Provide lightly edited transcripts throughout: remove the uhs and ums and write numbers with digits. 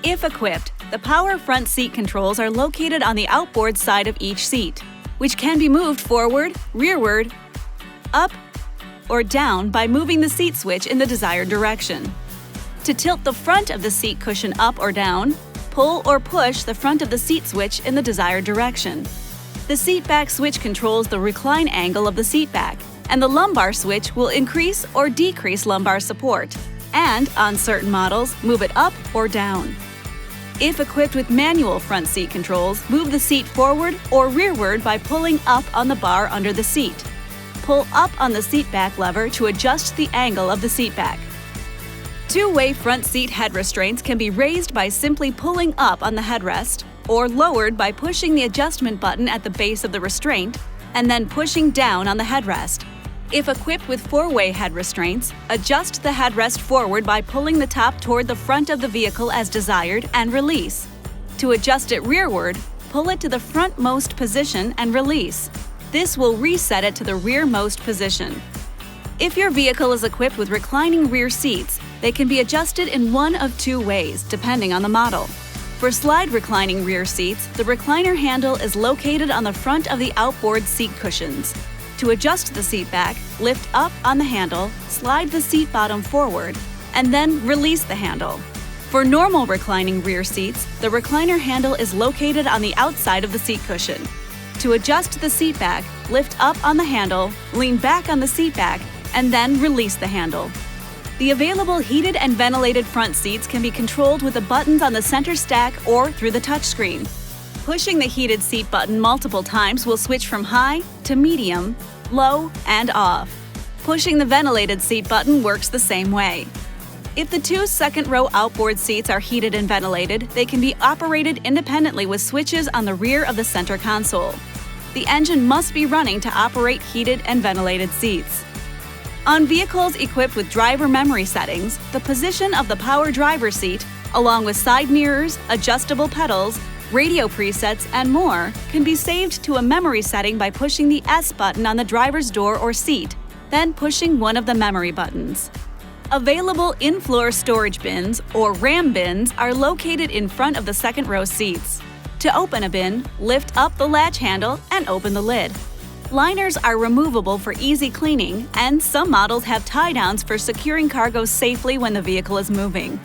If equipped, the power front seat controls are located on the outboard side of each seat, which can be moved forward, rearward, up, or down by moving the seat switch in the desired direction. To tilt the front of the seat cushion up or down, pull or push the front of the seat switch in the desired direction. The seat back switch controls the recline angle of the seat back, and the lumbar switch will increase or decrease lumbar support, and, on certain models, move it up or down. If equipped with manual front seat controls, move the seat forward or rearward by pulling up on the bar under the seat. Pull up on the seat back lever to adjust the angle of the seat back. Two-way front seat head restraints can be raised by simply pulling up on the headrest, or lowered by pushing the adjustment button at the base of the restraint and then pushing down on the headrest. If equipped with four-way head restraints, adjust the headrest forward by pulling the top toward the front of the vehicle as desired and release. To adjust it rearward, pull it to the frontmost position and release. This will reset it to the rearmost position. If your vehicle is equipped with reclining rear seats, they can be adjusted in one of two ways, depending on the model. For slide reclining rear seats, the recliner handle is located on the front of the outboard seat cushions. To adjust the seat back, lift up on the handle, slide the seat bottom forward, and then release the handle. For normal reclining rear seats, the recliner handle is located on the outside of the seat cushion. To adjust the seat back, lift up on the handle, lean back on the seat back, and then release the handle. The available heated and ventilated front seats can be controlled with the buttons on the center stack or through the touchscreen. Pushing the heated seat button multiple times will switch from high to medium, low, and off. Pushing the ventilated seat button works the same way. If the two second-row outboard seats are heated and ventilated, they can be operated independently with switches on the rear of the center console. The engine must be running to operate heated and ventilated seats. On vehicles equipped with driver memory settings, the position of the power driver seat, along with side mirrors, adjustable pedals, radio presets, and more, can be saved to a memory setting by pushing the S button on the driver's door or seat, then pushing one of the memory buttons. Available in-floor storage bins, or RAM bins, are located in front of the second-row seats. To open a bin, lift up the latch handle and open the lid. Liners are removable for easy cleaning, and some models have tie-downs for securing cargo safely when the vehicle is moving.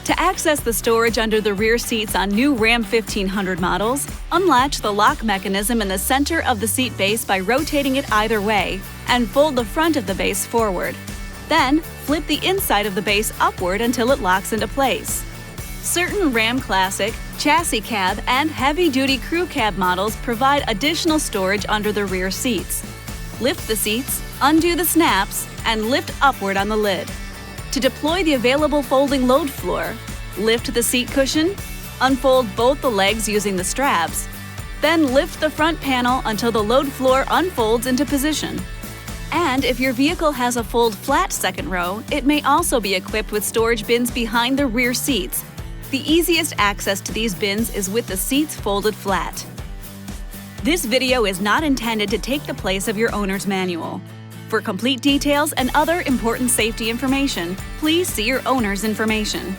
To access the storage under the rear seats on new Ram 1500 models, unlatch the lock mechanism in the center of the seat base by rotating it either way, and fold the front of the base forward. Then, flip the inside of the base upward until it locks into place. Certain Ram Classic, Chassis Cab, and Heavy-Duty Crew Cab models provide additional storage under the rear seats. Lift the seats, undo the snaps, and lift upward on the lid. To deploy the available folding load floor, lift the seat cushion, unfold both the legs using the straps, then lift the front panel until the load floor unfolds into position. And if your vehicle has a fold-flat second row, it may also be equipped with storage bins behind the rear seats. The easiest access to these bins is with the seats folded flat. This video is not intended to take the place of your owner's manual. For complete details and other important safety information, please see your owner's information.